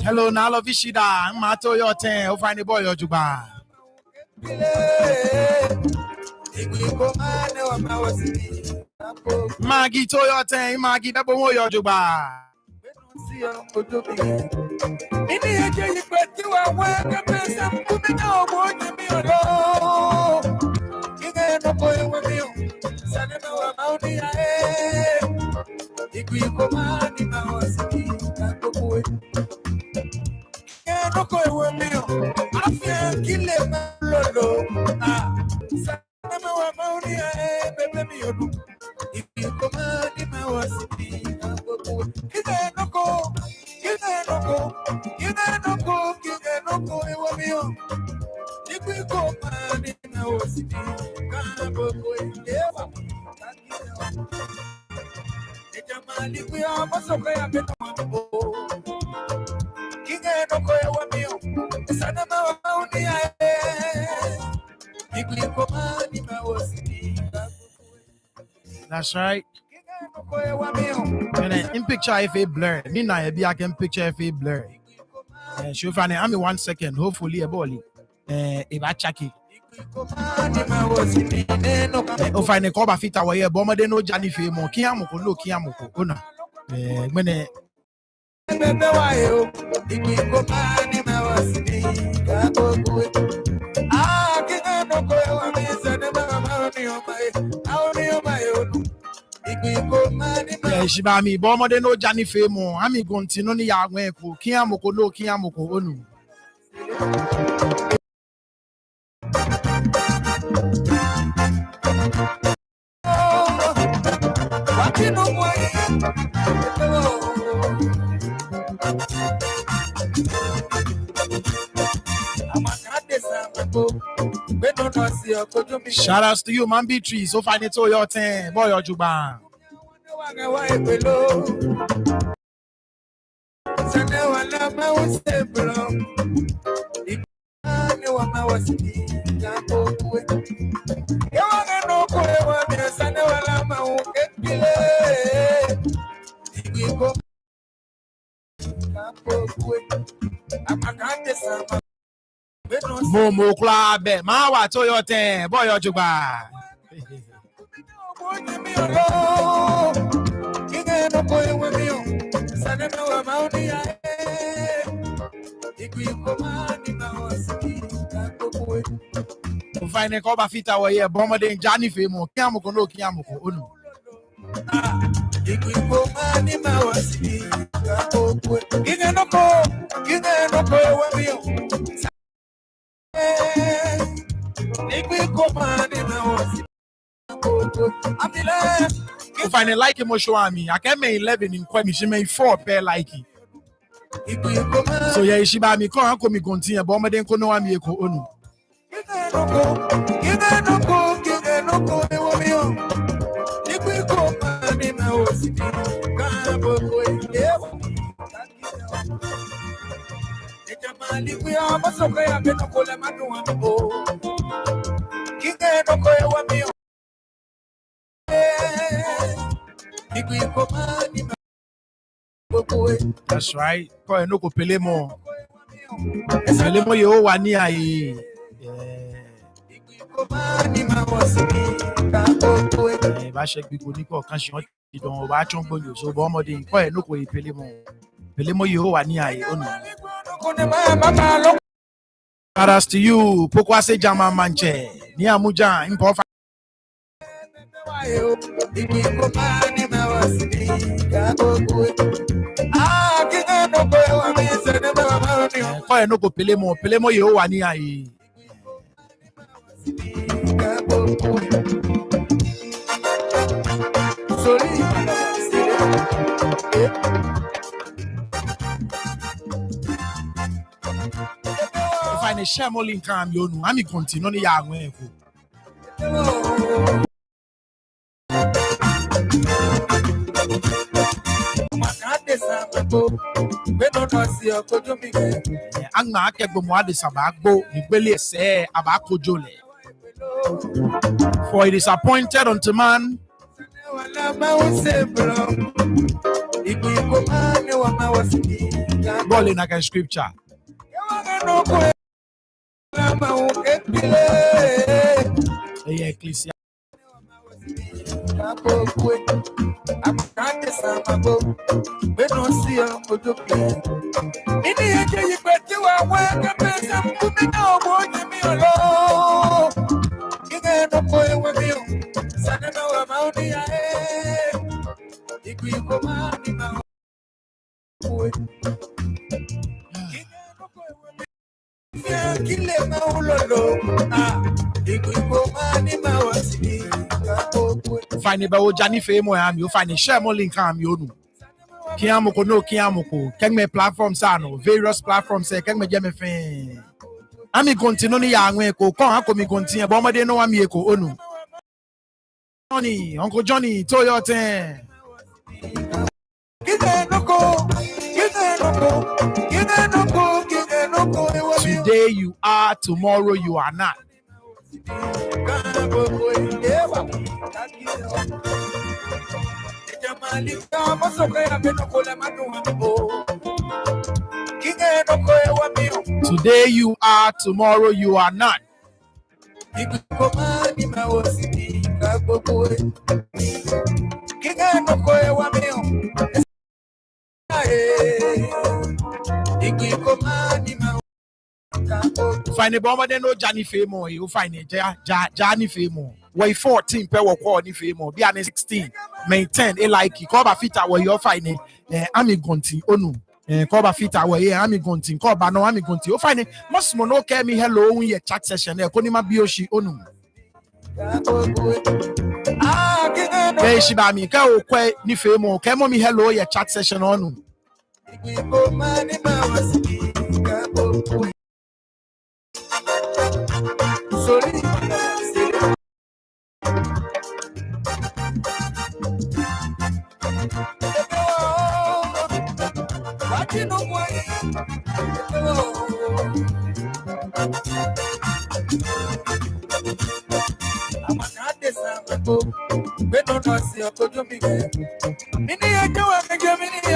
Hello, Nalo Vishida. Mato your 10. I'll find the boy or Juba. Maggie to your 10. Maggie, double more your Juba. That's right. In picture if it blur. Nina I can picture if it blur. She'll find it. I'm in 1 second. Hopefully a ball. If I check it. Oh, find a cover fit away a bomber. They know Johnny Fimo. Kiamoko, no Kiamoko. Ona. When Shibami, bomber. They know Johnny Fimo. I'm going to know the Yagweko. Kiamoko, no Kiamoko. Onu. Shout outs to you, man. Beatrice. So find it all your 10. Boy, your Juba. Momo club, Mawa to your 10. Boy, your Juba. Find a cover fit away here, bomber than Johnny Fimo, Kiamoko, no Kiamoko, Unu. If I like him, I can make 11 in Kwemi, she made 4 pair like it. So yeah, she buy me come me continue, bomber than Konoami Onu. That's right. No go pelemo. Pelemo yo wani ai. Ba shek bi ko ni ko kan ṣe don ba chon gbo yo so bo ọmọdé ko no ko pelemo yo wani ai onu. Paras to you, Pokwase Jama Manche, ni Amuja, Impofa. Koye no go pelemo yo wani ai. share mo link am yo nu. Ami continue ni ya anwen ko. Angma akegbo mo ade sabagbo nigbele ese abakojole. For it is appointed unto man ball in a scripture. Ecclesia. Find it by Johnny Famo, you find a share more link am you know. Kiamoko no Kiamoko, can me platforms ano, various platforms say can me jam fan. Ami continue ni ya anwen ko, kon ako mi continue, but de no ami eko onu. Johnny, Uncle Johnny, Toyota. Today you are, tomorrow you are not. Today you are, tomorrow you are not. Find a bomber then no Johnny Famo, you find it Johnny Famo. Way 14 per call ni Famo, be an 16, May 10, a like cover fit where you're finding Ami Gonti Onu. Cover fit away, Ami Gonti, cover no Ami Gonti. You find it must mono care me hello in your chat session there, Konima Bioshi Onu. Hey Shibami, Kao Kwe ni Famo, Kemo me hello your chat session Onu.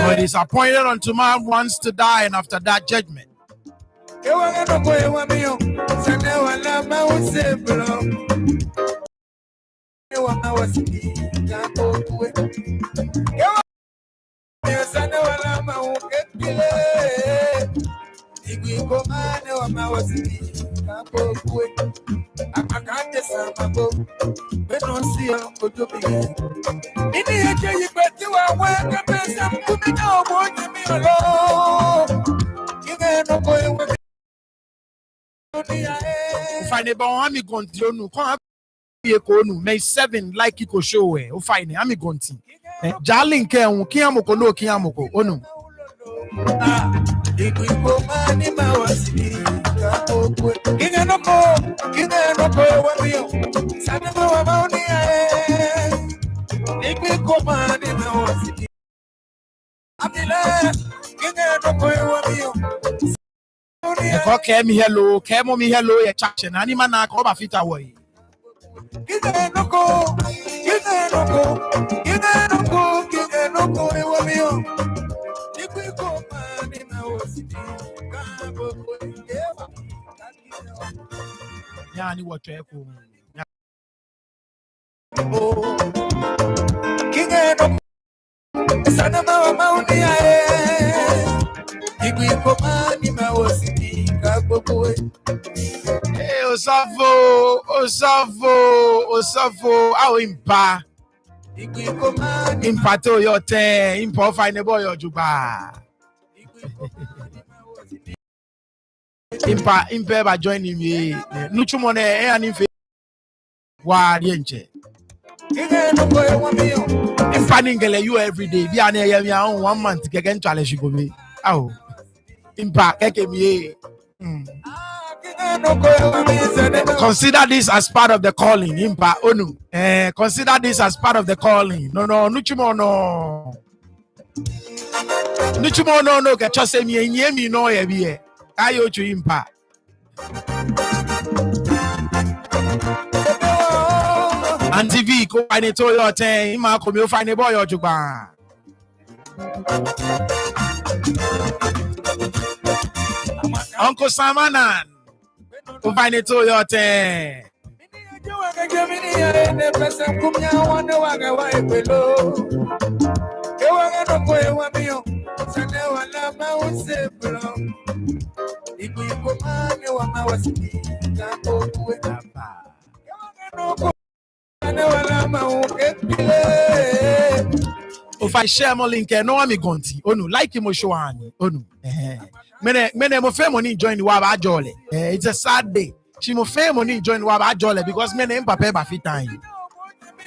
It is appointed unto man once to die, and after that judgment. Find a bon ami continue May 7 like iko show o find ami gonti jalin ke un kiamoko no kiamoko onu okay me hello kemo me hello ya chachen ani mana ko ba fit away. Yani what you Hey, Osavo, how impa? Impato your ten, impa fine boy or juba. Impa by joining me. Nuchumone and infe. Wadienche. Impaningele you every day. Be an area 1 month. Get challenge you go me. Oh, impa, me. Consider this as part of the calling. Impa onu. Consider this as part of the calling. No, nuchimo no. Nuchimo no. Kecho se mi enyemi no yebiye. Ayo chu impa. Auntie V, go find it to your ten. Ima come you find a boy or juba. Uncle Samanan, go find it to your ten. If I share my link, no I'm gonti. Oh no, like him show ani. Oh no. Mene mo fair money join the waba jolly. It's a sad day. She mo fair money join waba jolly because mene impa pay ba fit time.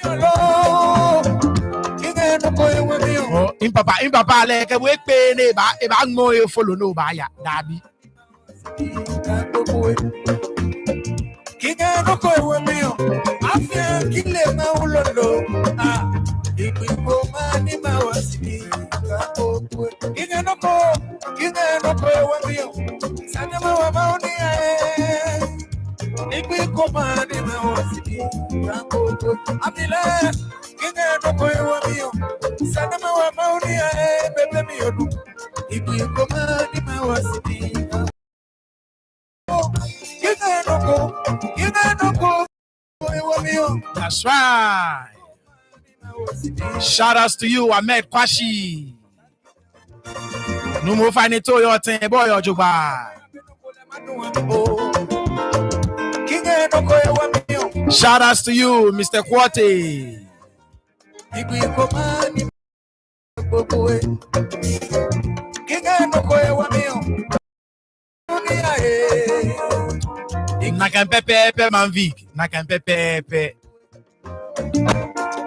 Oh, impapa like we pay ne ba e ba ngo e follow no ba ya dabi. Kinga no ko ewe mi o afia kile ma ulolo ah ipo mani ma wasini ka okwe kinga no ko ewe mi o sana ma wa mauni ipo mani ma wasini ka okwe amila kinga no ko ewe mi o sana ma wa mauni bebe mi o ipo mani ma wasini That's right. Shout outs to you, Ahmed Kwashi. No more find it to your ten boy or juba. Shout outs to you, Mr. Kwate. Nakan pepe manvik, nakan pepe.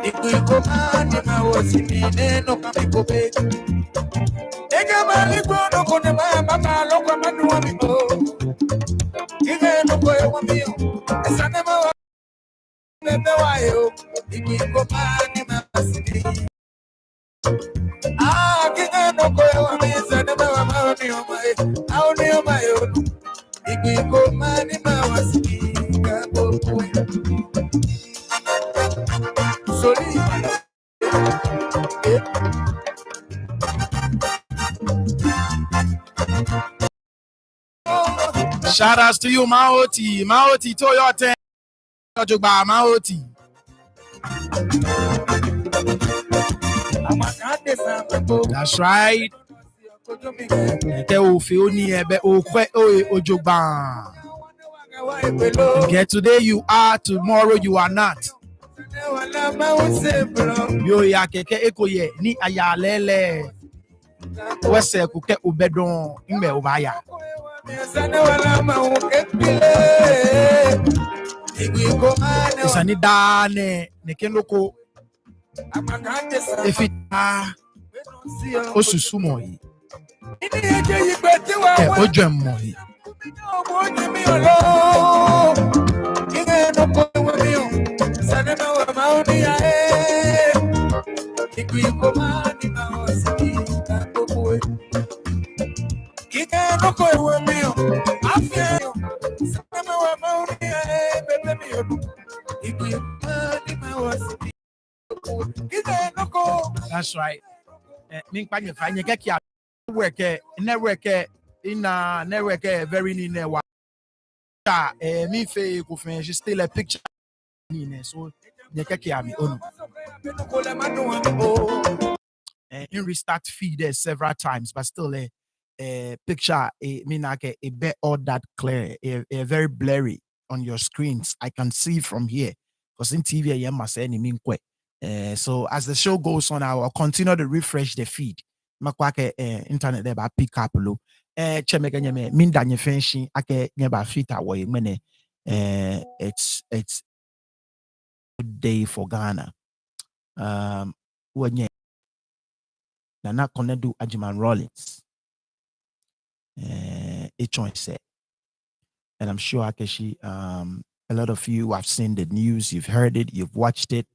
Iko mani ma wasini no kamikope. Ega mali no kone mama loko manu amibo. Ige no koe wamio, esane ma bebe wayo. Iko mani ma wasini. Ah, ige no koe wamio, esane ma maoni omae, aoni omae. Iko mani ma wasini kapo. Shout outs to you, Maoti. Maoti Toyota. Maoti. That's right. Okay, today you are, tomorrow you are not. Yo ya keke ekoye ni ayalele. Wese kuke ubedon ime ubaya. Isani dane nekenoko efita osusumo yi. Ojemo yi. That's right. Me panye fanye keki network in network very ni ne me fe ko fin je still a picture ni ne so ne keki ami onu. In restart feed there several times but still a picture me like a bit all that clear a very blurry on your screens. I can see from here because in TV I must say any mean quick. So as the show goes on, I will continue to refresh the feed. Makwake internet there ba pick up low. Chemeke nyeme minda nye fenshi ake nyeba fita wo mene. It's good day for Ghana. Wenye na Konadu Agyemang Rawlings. Each one said and I'm sure Akeshi, a lot of you have seen the news, you've heard it, you've watched it.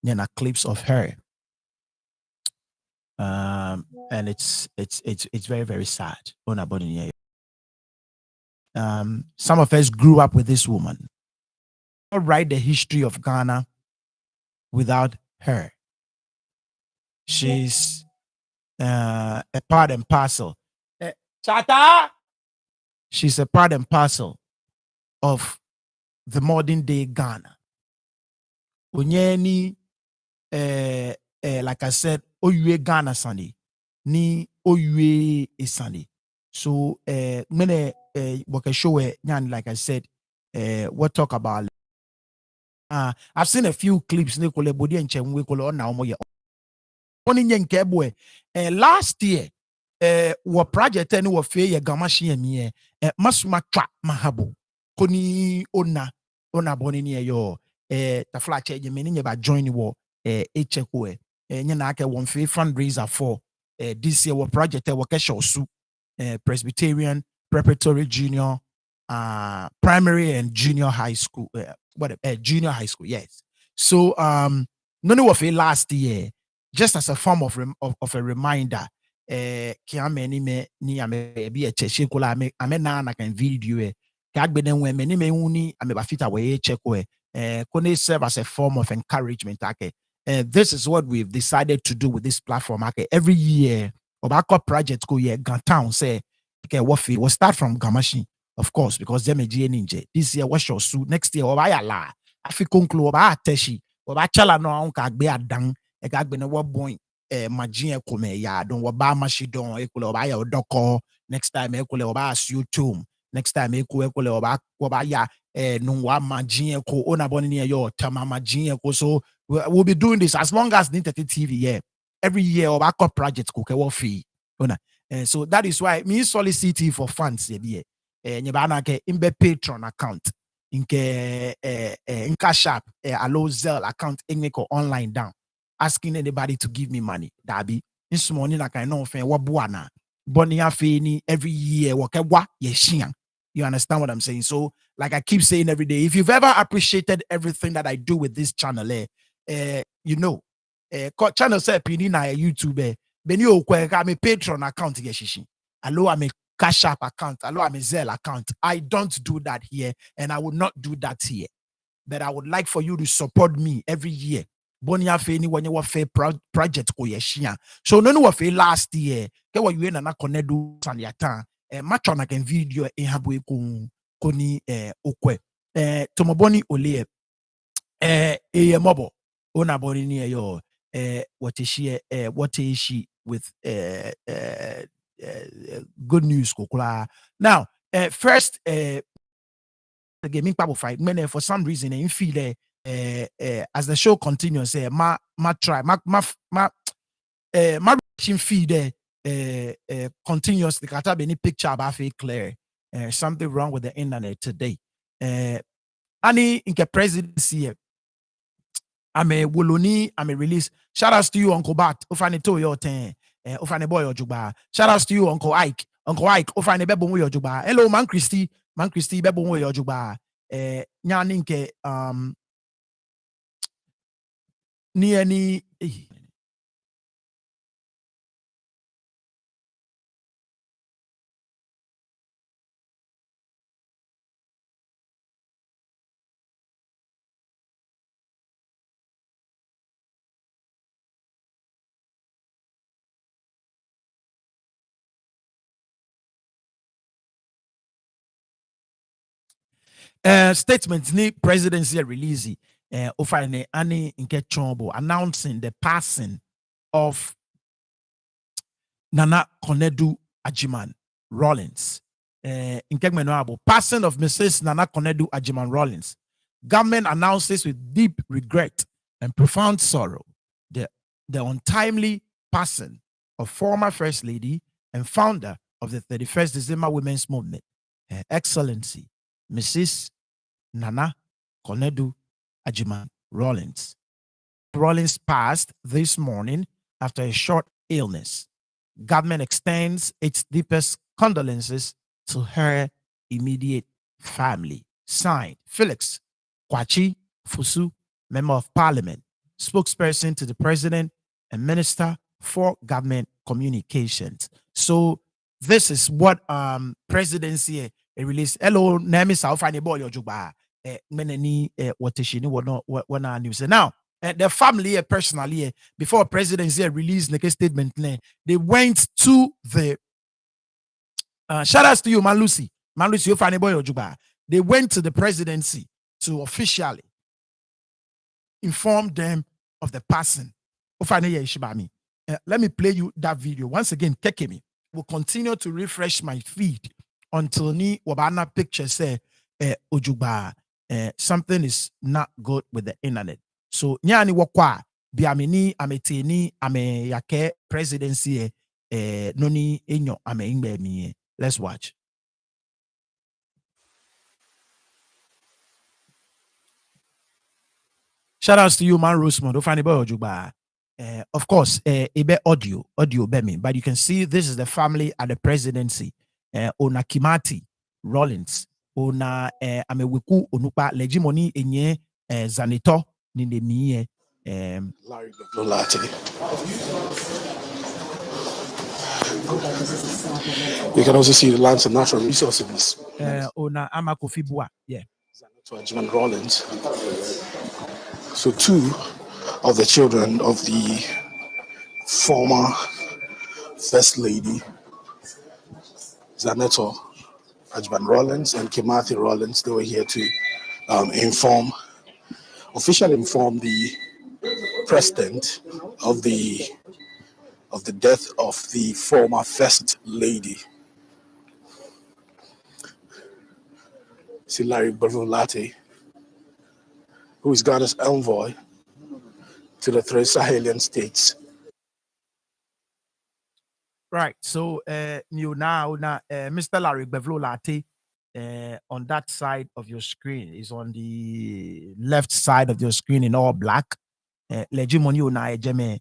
Then a clips of her, and it's very very sad. Some of us grew up with this woman. Not write the history of Ghana without her. She's a part and parcel. Chata! She's a part and parcel of the modern day Ghana. Onyeni, like I said, Oyue Ghana Sunday, ni Oyue Sunday. So, many work show like I said, we'll talk about. I've seen a few clips. Last year, what project any wa fe ye gamashi emi masuma twa mahabo koni ona boni ni yo tafla che je meni ba join wo echeko nye na ake one fe fundraiser for this year what project wa kesho su Presbyterian Preparatory Junior Primary and Junior High School Junior High School, yes. So no of it last year, just as a form of a reminder, kiameni me ni ame bi eche kola ame na kan video kagbeden we meni me uni ame ba fita we cheko kone serve as a form of encouragement ake. This is what we've decided to do with this platform ake. Every year obako project go ye Gantown say okay what we start from Gamashi, of course, because them a ninja. This year what your suit, next year oba ya la afi konklu oba ateshi oba chala no an ka gbe adan e ka gbe no what boy magin ekome ya don oba mashi don ekule oba ya odoko next time ekule oba asu tomb next time ekule oba ya no wa magin eko ona boni ne yo tama magin eko. So we'll be doing this as long as Nintetti TV, yeah. Every year oba co project ko ke wo fee. So that is why me solicit for funds yeah. Nyebana ke imbe Patreon account inke in Cash App allow Zelle account ingeko online down asking anybody to give me money dabi this morning like I know fe wabuana boni afi ni every year wakwa yeshian. You understand what I'm saying? So like I keep saying every day, if you've ever appreciated everything that I do with this channel you know channel say pini na YouTube beni okwe ka me Patreon account yeshishi allow I'm a Cash App account, allow I'm a Zelle account. I don't do that here, and I will not do that here. But I would like for you to support me every year. Bonia Feni when you were fair project ko yeshia. So no no fe last year. Ke wa you na Konadu Sanyata. Match on can video in habwe koni okwe. Tomoboni ole mobo. Ona boni ni yo what is she with good news kokula. Now first the gaming pabo fight many for some reason in feel as the show continues ma try ma feed continuously kata be any picture about fake clear something wrong with the internet today ani inke presidency I'm a Woloni, I'm a release. Shout outs to you, Uncle Bat. Ofane to your ten. Ofane boy or juba. Shout outs to you, Uncle Ike. Uncle Ike, Ofane bebo your juba. Hello, man Christy. Man Christy, bebo your juba. Nyaninke, ni any. Statements ni presidency release ofane ani nke chombo announcing the passing of Nana Konadu Agyemang Rawlings. Passing of Mrs. Nana Konadu Agyemang Rawlings. Government announces with deep regret and profound sorrow the untimely passing of former First Lady and founder of the 31st December Women's Movement, Her Excellency Mrs. Nana Konadu Agyemang Rawlings. Rawlings passed this morning after a short illness. Government extends its deepest condolences to her immediate family. Signed, Felix Kwachi Fusu, Member of Parliament, spokesperson to the President and Minister for Government Communications. So this is what presidency released. Hello, name is Alpha Boy Ojuba. Meneni what is she what news. Now the family personally before presidency released like a statement, they went to the shout outs to you, Man Lucy, you funny boy Ojuba. They went to the presidency to officially inform them of the passing. Let me play you that video once again. Kekemi will continue to refresh my feed until ni wabana picture say Ojuba something is not good with the internet. So nyani wakwa biamini ameteni ame yake presidency noni enyo ame ingbe mi. Let's watch. Shout outs to you, Man Rosemond. Of course, ebe audio bemi, but you can see this is the family at the presidency. Ona Kimati Rawlings, ona ameweku onupa legimoni enye zanito ninde miye Larry Lolati. You can also see the lands and natural resources. Ona Amakofibua, yeah. Konadu Agyemang Rawlings. So two of the children of the former First Lady, Zaneto Agyemang Rawlings and Kimathi Rawlings, they were here to officially inform the president of the death of the former First Lady. See Larry Lolati, who is Ghana's envoy to the three Sahelian states. Right. So you now Mr. Larry Lolati on that side of your screen is on the left side of your screen in all black. Legimoni una ejeme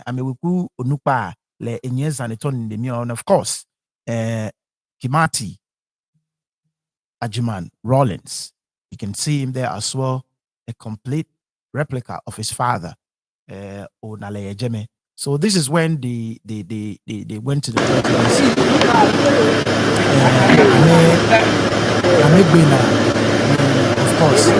amewiku onupa le enyeza neton in the mirror, and of course Kimati Agyemang Rawlings. You can see him there as well, a complete replica of his father, Onale Ejeme. So this is when they went to the presidency. Of course.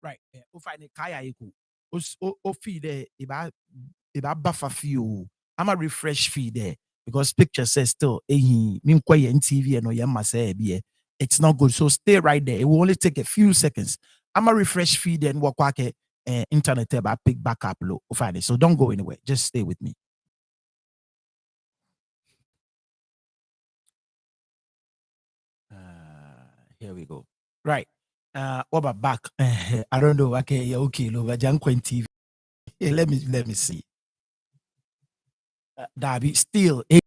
Right. Find kaya iku. O feed there iba buffer few. I'm a refresh feed there because picture says still TV and it's not good. So stay right there. It will only take a few seconds. I'm a refresh feed and walk internet tab I pick back up low. Find it. So don't go anywhere. Just stay with me. Here we go. Right. What about back? I don't know. Okay, yeah, okay. Over Janquin TV. Let me see. Darby still this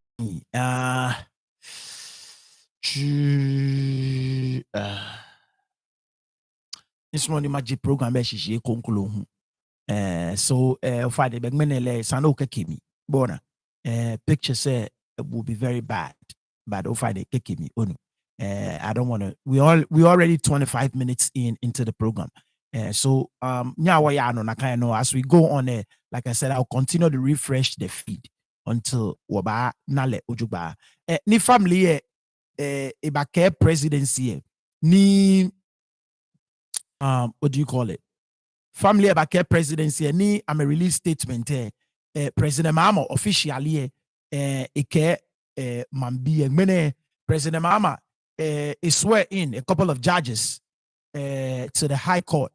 morning magic program she conclude. So Friday begmenele sano kekimi. Bona picture say it will be very bad. But Friday kekimi onu. I don't want to. We already 25 minutes into the program. So as we go on, like I said, I'll continue to refresh the feed until waba nale ojuba. Ni family ebake presidency ni what do you call it? Family ebake presidency ni I'm a release statement. President Mahama officially eke mambi mene President Mahama is swear in a couple of judges to the High Court.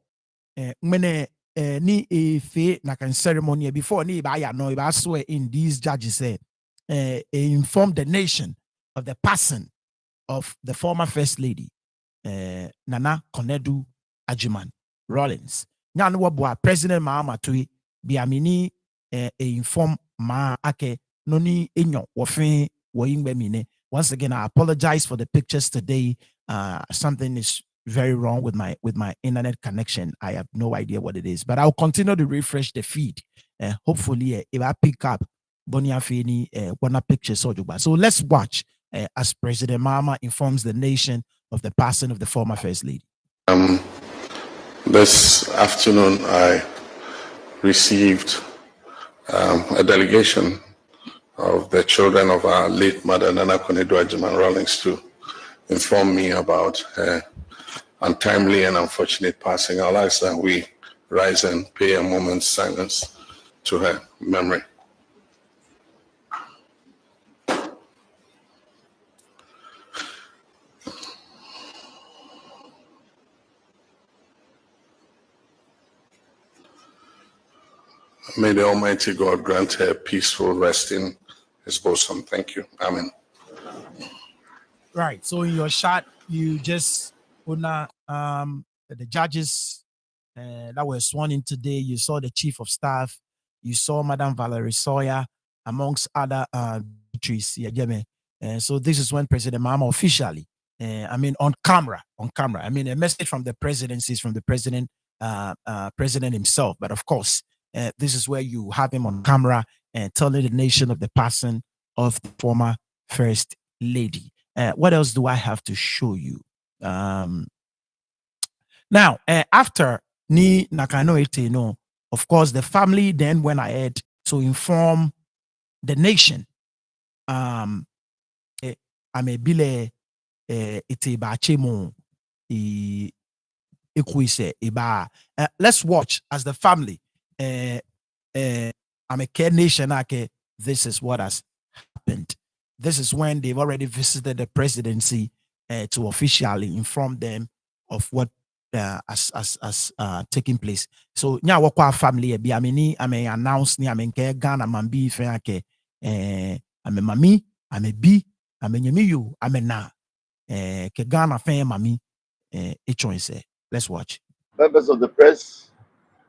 Mene ni efe na kan ceremony before ni ba ya no ba swear in, these judges said inform the nation of the passing of the former first lady Nana Konadu Agyemang Rawlings. Nyan wabwa President Mahama Tui biamini inform ma ake noni enyo wofin woyingbe mine. Once again, I apologize for the pictures today. Something is very wrong with my internet connection. I have no idea what it is, but I'll continue to refresh the feed. Hopefully, if I pick up Bonia Fini one picture so let's watch as President Mahama informs the nation of the passing of the former first lady. This afternoon, I received a delegation of the children of our late mother, Nana Konadu Agyemang Rawlings, to inform me about her untimely and unfortunate passing. I'll ask that we rise and pay a moment's silence to her memory. May the Almighty God grant her peaceful rest in his bosom. Thank you. Amen. Right. So in your shot, you just the judges that were sworn in today. You saw the chief of staff. You saw Madam Valerie Sawyer, amongst other trees. So this is when President Mahama officially, on camera. I mean, a message from the presidency is from the president himself. But of course, this is where you have him on camera and telling the nation of the passing of the former first lady. What else do I have to show you? Now, after Ni Nakano Eteno, of course, the family then went ahead to inform the nation. Amebile itibachemo ikuise iba. Let's watch as the family. Nation. This is what has happened. This is when they've already visited the presidency to officially inform them of what as taking place. So nya wakwa family bi ameni ame announce ni ame nke Ghana mambi fe ake ame mami ame bi ame nyemi you ame na ke Ghana fe mami say. Let's watch. Members of the press,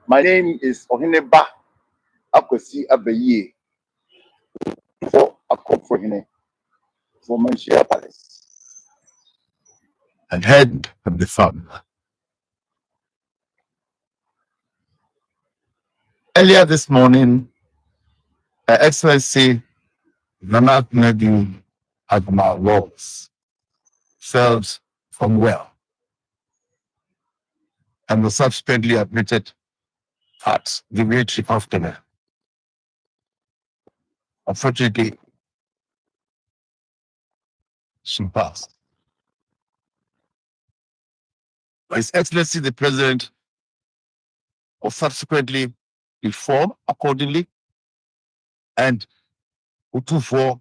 my name is Ohineba Akwesi Abeye for Akofrehine for Manchia Palace and head of the family. Earlier this morning, Her Excellency Nana Konadu Agyemang Rawlings felt unwell and was subsequently admitted at the military hospital. Unfortunately, she passed. His Excellency the President was subsequently informed accordingly, and Utufo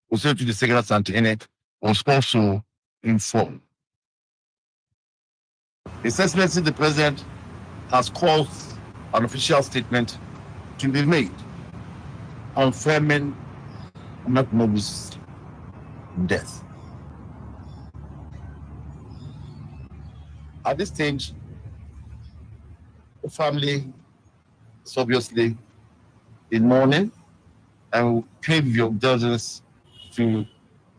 was sent to the Secretary Santene was also informed. His Excellency the President has called an official statement to be made confirming Konadu's death. At this stage, the family is obviously in mourning and will crave your indulgence to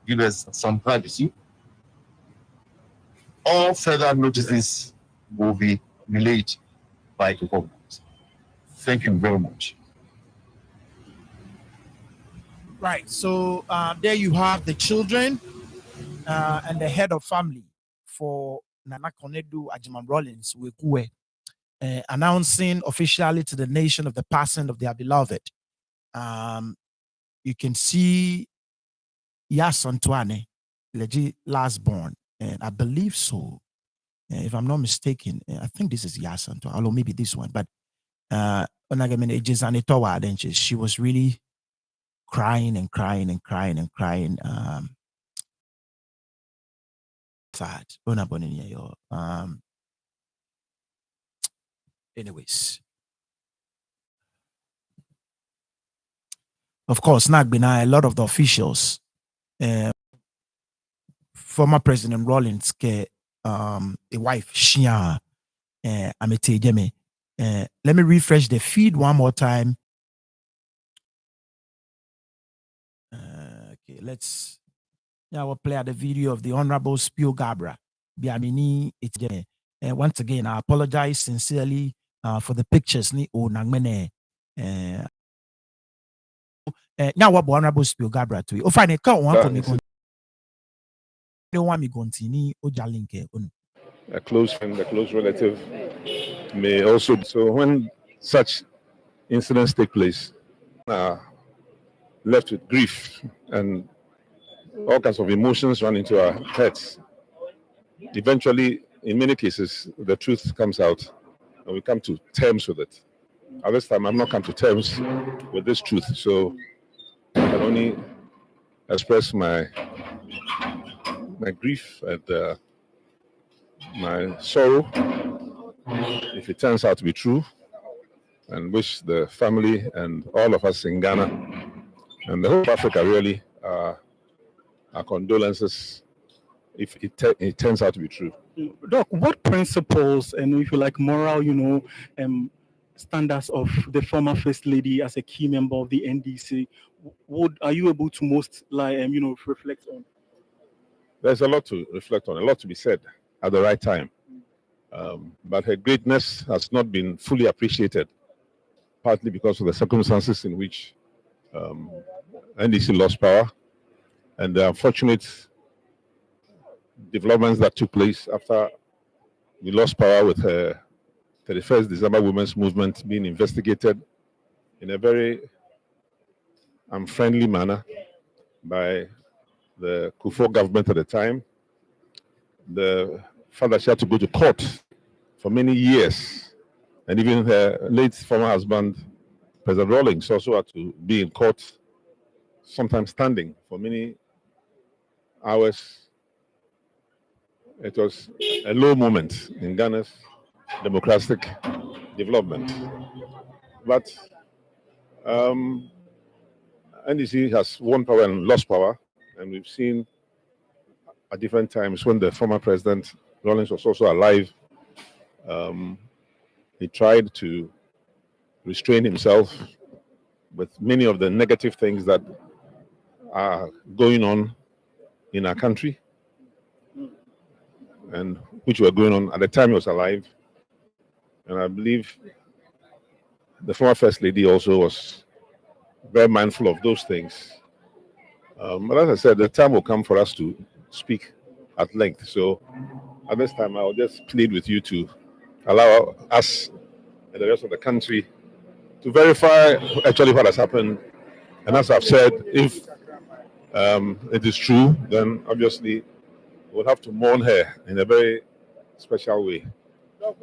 give us some privacy. All further notices will be relayed by the government. Thank you very much. Right. So there you have the children and the head of family for Nana Konadu Agyemang Rawlings Wekue, announcing officially to the nation of the passing of their beloved. You can see Yas Antoine, legit last born, and I believe so. If I'm not mistaken, I think this is Yas Antoine, although maybe this one. But she was really crying and crying and crying and crying. Sad. anyways. Of course, Nagbina, a lot of the officials, former President Rawlings, a wife, Shia, Amete Jeme. Let me refresh the feed one more time. Okay, let's. We'll play the video of the Honorable Spio Gabra. Biamini, it's once again, I apologize sincerely for the pictures. Ni o nangmene. Now what Honorable Spio Gabra to you? Oh, fine, count one for me. No one me continue. Ojalinke. A close friend, a close relative may also. So when such incidents take place, left with grief and all kinds of emotions run into our heads. Eventually, in many cases, the truth comes out and we come to terms with it. At this time, I've not come to terms with this truth, so I can only express my grief and my sorrow if it turns out to be true, and wish the family and all of us in Ghana and the whole of Africa really our condolences if it turns out to be true. Doc, what principles and if you like moral, standards of the former First Lady as a key member of the NDC are you able to most reflect on? There's a lot to reflect on, a lot to be said at the right time. But her greatness has not been fully appreciated, partly because of the circumstances in which NDC lost power and the unfortunate developments that took place after we lost power with her 31st December Women's Movement being investigated in a very unfriendly manner by the Kufuor government at the time. The fact that she had to go to court for many years, and even her late former husband, President Rawlings, also had to be in court, sometimes standing for many hours. It was a low moment in Ghana's democratic development. But NDC has won power and lost power, and we've seen at different times when the former President Rawlings was also alive, he tried to restrain himself with many of the negative things that are going on in our country and which were going on at the time he was alive. And I believe the former First Lady also was very mindful of those things. But as I said, the time will come for us to speak at length. So at this time, I'll just plead with you to allow us and the rest of the country to verify actually what has happened. And as I've said, if it is true, then obviously we'll have to mourn her in a very special way.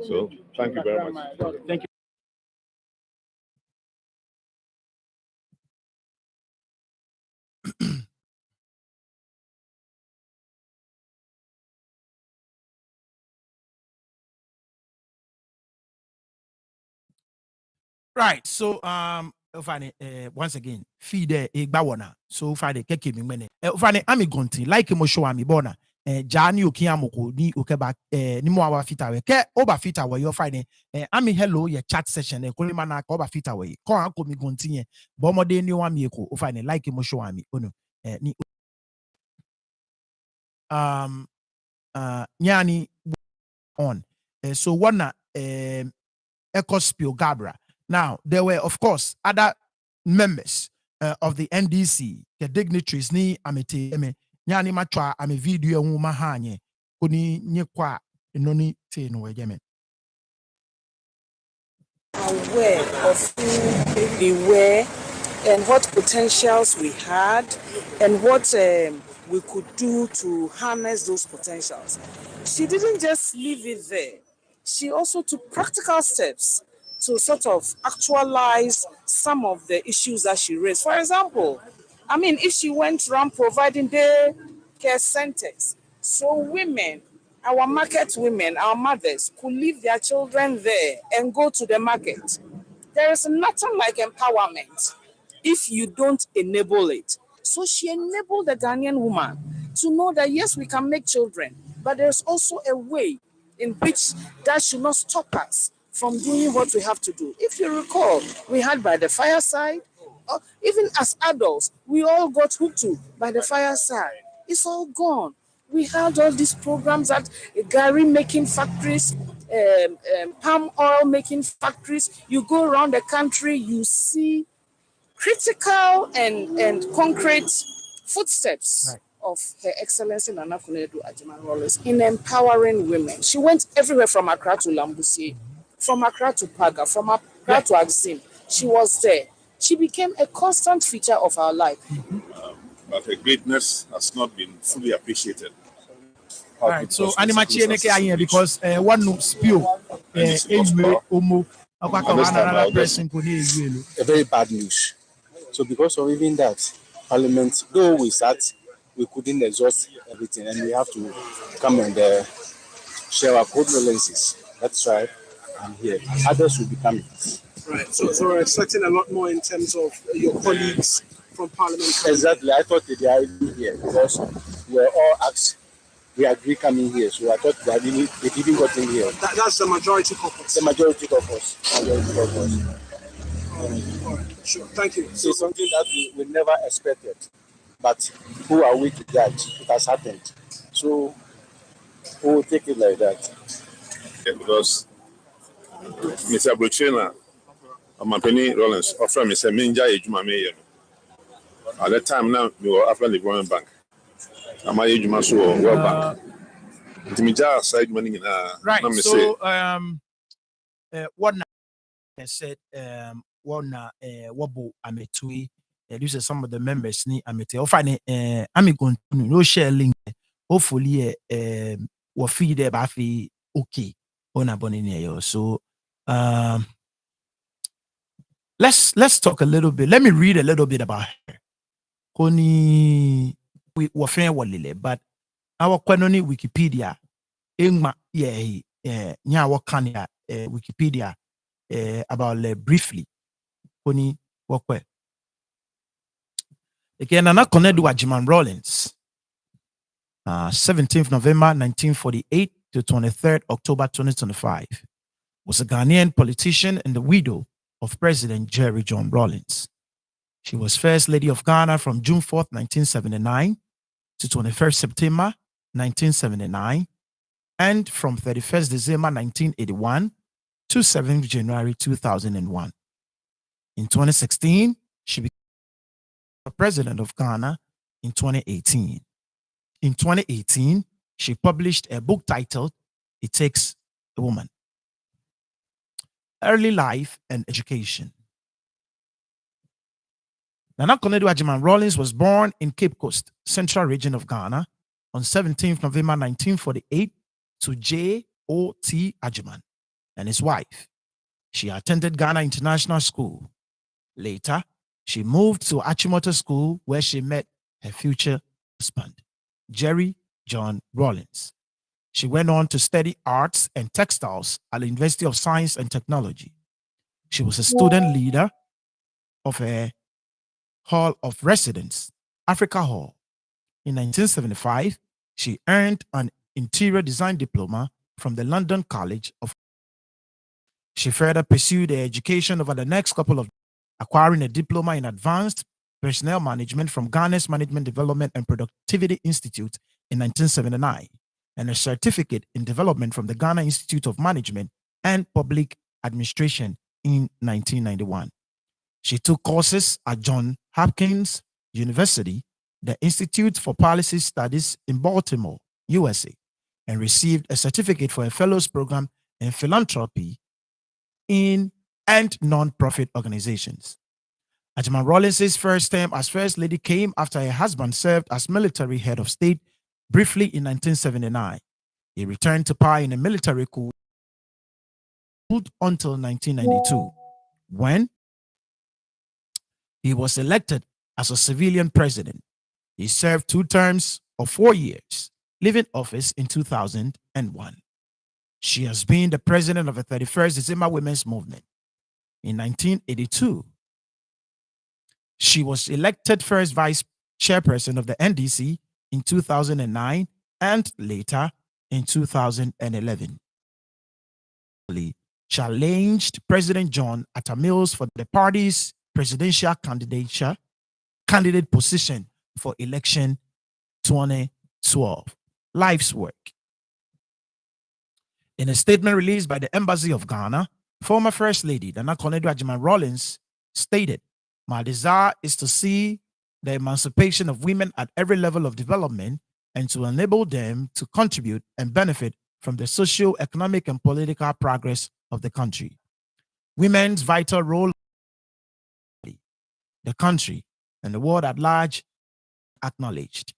So thank you very much. Thank you. Right. So once again, feed a bawana. So Friday keke mi mene. Fane ami gonti like mo show ami bona. Jani okiamoko ni okeba ni mo awa fita we ke oba fita we yo Friday. Ami hello ye chat session kuli mana ka oba fita we. Ko anko mi gonti ye. Bomode ni wa mi eko. Fane like mo show ami ono. Ni nyani on. So wana Ecospio Gabra. Now, there were, of course, other members of the NDC, the dignitaries, ni amete eme, nyani matwa ame video mu mahanye, kuni nyekwa noni te no wejeme. Aware of who we were and what potentials we had and what we could do to harness those potentials. She didn't just leave it there. She also took practical steps to sort of actualize some of the issues that she raised. For example, if she went around providing day care centers so women our market women, our mothers, could leave their children there and go to the market. There is nothing like empowerment if you don't enable it. So she enabled the Ghanaian woman to know that yes, we can make children, but there's also a way in which that should not stop us from doing what we have to do. If you recall, we had by the fireside, even as adults, we all got hooked to by the fireside. It's all gone. We had all these programs at Gary making factories, palm oil making factories. You go around the country, you see critical and concrete footsteps of Her Excellency Nana Konadu Agyemang Rawlings in empowering women. She went everywhere from Accra to Lambusie, from Accra to Paga, from Accra to Axim. She was there. She became a constant feature of our life. But her greatness has not been fully appreciated. All right, so Animachi Eneke because one no spill omo another person could A very bad news. So because of even that, Parliament, though we sat, we couldn't exhaust everything, and we have to come and share our condolences. That's why I'm here. Others will be coming. Right. So we're expecting a lot more in terms of your colleagues from Parliament. Exactly. I thought they are here because we were all asked. We agree coming here, so I thought they even got in here. That's the majority caucus. The majority caucus. All right. Sure. Thank you. So something that we never expected, but who are we to judge? It has happened. So we will take it like that. Yeah, because Mr. Bruchena, Konadu Rawlings, offered me some Minja Ejuma Mayor. At that time, now we were after the Government Bank. I'm a Ejuma so well bank. The Minja side money in right. So what I said one wabo ametui. These are some of the members ni amete. Ofane I'm going to no share link. Hopefully we feed there bafi okay. Ona bonini. So let's talk a little bit. Let me read a little bit about her. Koni we wafanya walile, but our kwenoni Wikipedia ingma nya wakanya Wikipedia about briefly. Koni wakwe. Again, Nana Konadu Agyemang Rawlings, 17th November 1948 to 23rd October 2025, was a Ghanaian politician and the widow of President Jerry John Rawlings. She was First Lady of Ghana from June 4th, 1979 to 21st September 1979, and from 31st December 1981 to 7th January 2001. In 2016, she became President of Ghana in 2018. In 2018, she published a book titled It Takes a Woman: Early Life and Education. Nana Konadu Agyemang Rawlings was born in Cape Coast, Central Region of Ghana, on 17th November 1948 to J.O.T. Agyemang and his wife. She attended Ghana International School. Later, she moved to Achimota School, where she met her future husband, Jerry John Rawlings. She went on to study arts and textiles at the University of Science and Technology. She was a student leader of a Hall of Residence, Africa Hall. In 1975, she earned an interior design diploma from the London College of. She further pursued her education over the next couple of years, acquiring a diploma in advanced personnel management from Ghana's Management Development and Productivity Institute in 1979, and a certificate in development from the Ghana Institute of Management and Public Administration in 1991. She took courses at Johns Hopkins University, the Institute for Policy Studies in Baltimore, USA, and received a certificate for a fellows program in philanthropy in and non-profit organizations. Agyemang Rawlings' first term as First Lady came after her husband served as military head of state briefly in 1979. He returned to power in a military coup until 1992, when he was elected as a civilian president. He served 2 terms of 4 years. leaving office in 2001. She has been the president of the 31st December Women's Movement. In 1982, she was elected first vice chairperson of the NDC in 2009 and later in 2011. Challenged President John Atta Mills for the party's presidential candidate position for election 2012. Life's work. In a statement released by the Embassy of Ghana, former First Lady Nana Konadu Agyemang Rawlings stated, "My desire is to see the emancipation of women at every level of development and to enable them to contribute and benefit from the socio-economic and political progress of the country. Women's vital role in the country and the world at large acknowledged.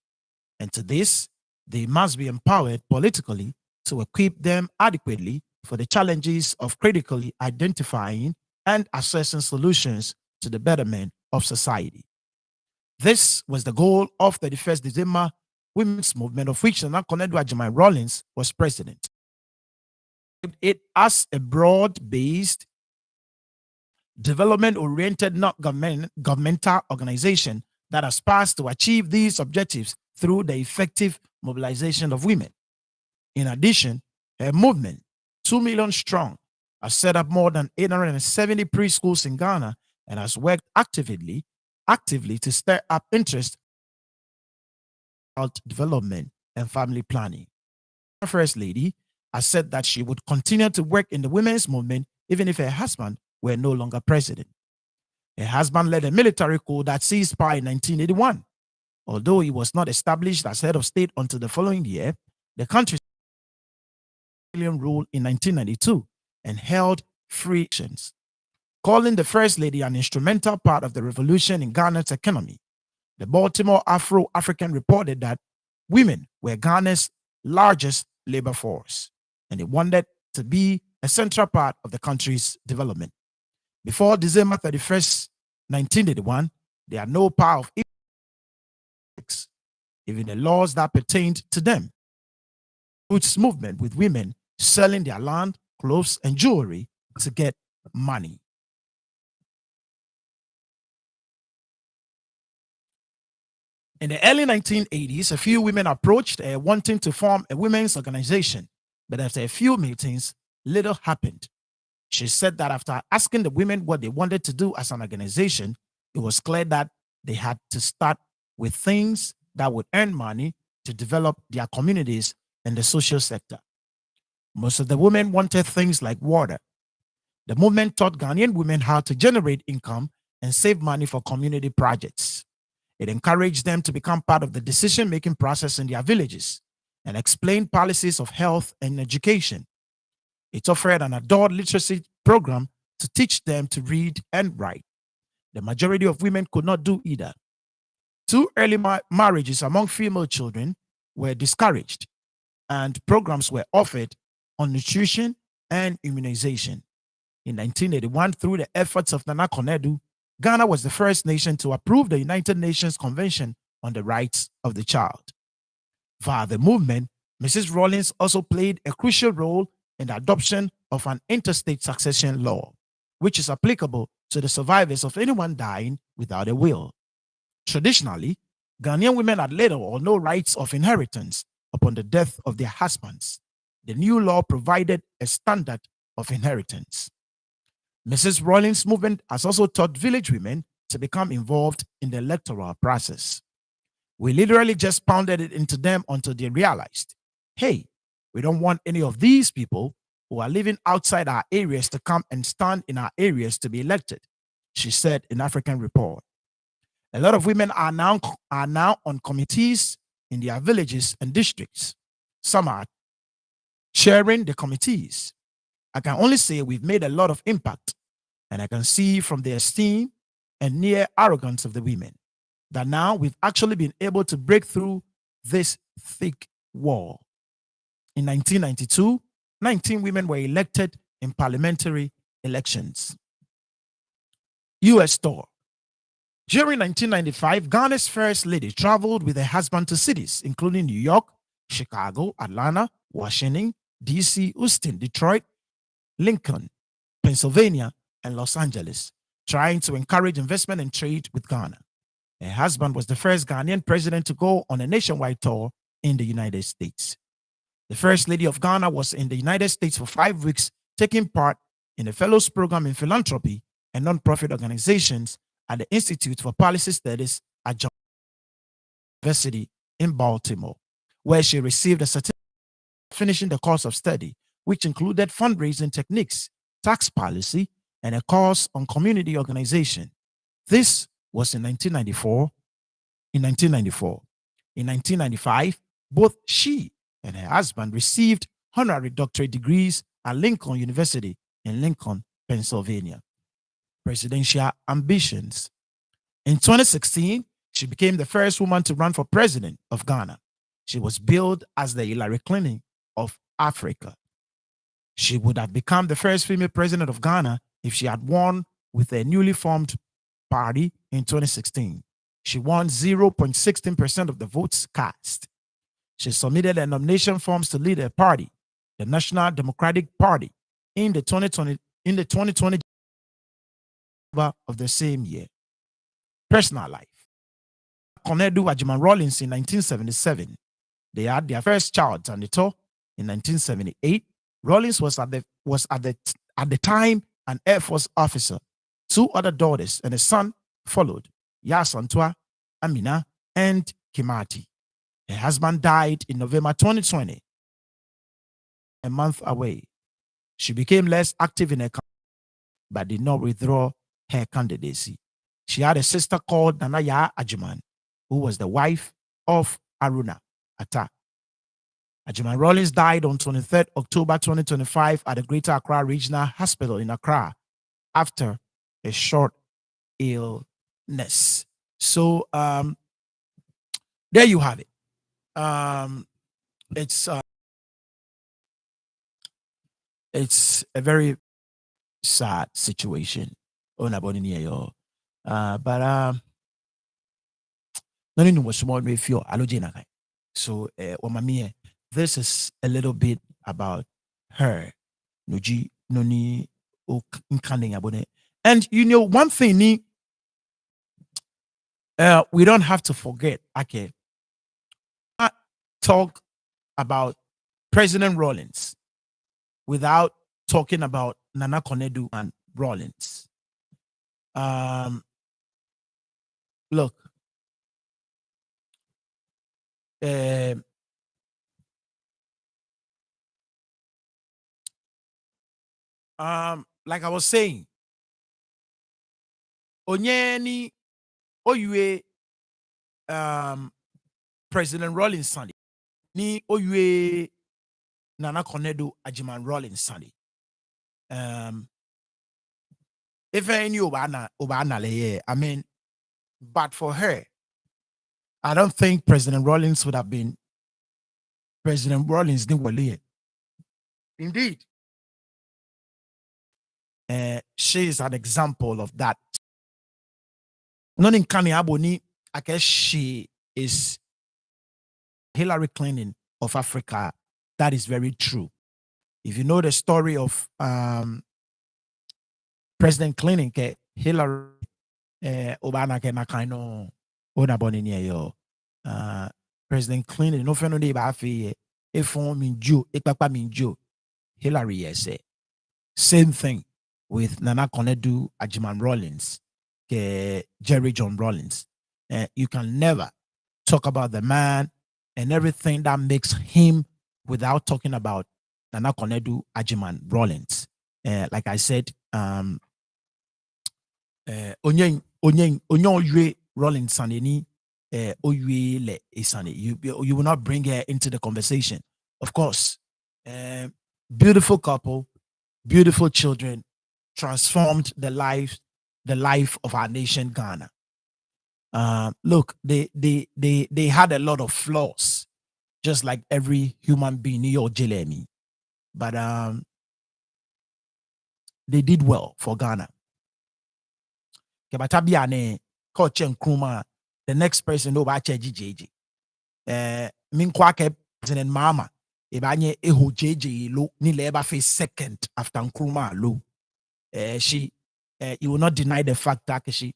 And to this, they must be empowered politically to equip them adequately for the challenges of critically identifying and assessing solutions to the betterment of society." This was the goal of the 31st December Women's Movement, of which Nana Konadu Agyemang Rawlings was president. It as a broad-based, development-oriented, not governmental organization that aspires to achieve these objectives through the effective mobilization of women. In addition, her movement, 2 million strong, has set up more than 870 preschools in Ghana and has worked actively to stir up interest in child development and family planning. The First Lady has said that she would continue to work in the women's movement even if her husband were no longer president. Her husband led a military coup that seized power in 1981. Although he was not established as head of state until the following year, the country rule in 1992 and held free elections, calling the First Lady an instrumental part of the revolution in Ghana's economy. The Baltimore Afro-African reported that women were Ghana's largest labor force, and they wanted to be a central part of the country's development. Before December 31st, 1981, there are no power of even the laws that pertained to them. Roots movement with women selling their land, clothes, and jewelry to get money. In the early 1980s, a few women approached wanting to form a women's organization, but after a few meetings, little happened. She said that after asking the women what they wanted to do as an organization, it was clear that they had to start with things that would earn money to develop their communities and the social sector. Most of the women wanted things like water. The movement taught Ghanaian women how to generate income and save money for community projects. It encouraged them to become part of the decision-making process in their villages and explained policies of health and education. It offered an adult literacy program to teach them to read and write. The majority of women could not do either. Two early marriages among female children were discouraged, and programs were offered on nutrition and immunization. In 1981, through the efforts of Nana Konadu, Ghana was the first nation to approve the United Nations Convention on the Rights of the Child. Via the movement, Mrs. Rawlings also played a crucial role in the adoption of an interstate succession law, which is applicable to the survivors of anyone dying without a will. Traditionally, Ghanaian women had little or no rights of inheritance upon the death of their husbands. The new law provided a standard of inheritance. Mrs. Rawlings' movement has also taught village women to become involved in the electoral process. We literally just pounded it into them until they realized, hey, we don't want any of these people who are living outside our areas to come and stand in our areas to be elected, she said in African Report. A lot of women are now on committees in their villages and districts. Some are chairing the committees. I can only say we've made a lot of impact, and I can see from the esteem and near arrogance of the women that now we've actually been able to break through this thick wall. In 1992, 19 women were elected in parliamentary elections. U.S. tour. During 1995, Ghana's First Lady traveled with her husband to cities, including New York, Chicago, Atlanta, Washington, DC, Houston, Detroit, Lincoln, Pennsylvania, and Los Angeles, trying to encourage investment and trade with Ghana. Her husband was the first Ghanaian president to go on a nationwide tour in the United States. The First Lady of Ghana was in the United States for 5 weeks, taking part in a fellows program in philanthropy and nonprofit organizations at the Institute for Policy Studies at John University in Baltimore, where she received a certificate finishing the course of study, which included fundraising techniques, tax policy, and a course on community organization. This was in 1994. In 1995, both she and her husband received honorary doctorate degrees at Lincoln University in Lincoln, Pennsylvania. Presidential ambitions. In 2016, she became the first woman to run for president of Ghana. She was billed as the Hillary Clinton of Africa. She would have become the first female president of Ghana if she had won with a newly formed party in 2016. She won 0.16% of the votes cast. She submitted her nomination forms to lead her party, the National Democratic Party, in the 2020 of the same year. Personal life. Konadu Agyemang Rawlings in 1977. They had their first child, Tanito, in 1978. Rawlings was at the time an Air Force officer. 2 other daughters and a son followed, Yasantwa, Amina, and Kimati. Her husband died in November 2020, a month away. She became less active in her campaign, but did not withdraw her candidacy. She had a sister called Konadu Agyemang, who was the wife of Aruna Atta. Agyemang Rawlings died on 23rd October 2025 at the Greater Accra Regional Hospital in Accra after a short illness. So there you have it. It's a very sad situation. But so this is a little bit about her. And you know, one thing we don't have to forget, okay, not talk about President Rawlings without talking about Nana Konadu and Rawlings. Look, like I was saying, Onyeni Oyue President Rawlings Sunday. Ni Oyue Nana Konadu Agyemang Rawlings Sunday. If I knew Obana, I mean, but for her, I don't think President Rawlings would have been President Rawlings. Indeed. She is an example of that. Not in Kani Aboni, I guess she is Hillary Clinton of Africa. That is very true. If you know the story of President Clinton, Hillary Obama Kenakaino Odaboni President Clinton, no friend of the Bafi, if Minju, Ekpapa Minju, Hillary, yes. Same thing with Nana Konadu Agyemang Rawlings, Jerry John Rawlings. You can never talk about the man and everything that makes him without talking about Nana Konadu Agyemang Rawlings. Like I said, Onyen Rawlings Saneni, Oyue Le Isani. You will not bring her into the conversation. Of course, beautiful couple, beautiful children, transformed the life of our nation, Ghana. Look, they had a lot of flaws, just like every human being, or Jelemi. But they did well for Ghana. The next person over JJ. and mama ebanye eho JJ low ni leba face second after Nkrumah low. You will not deny the fact that she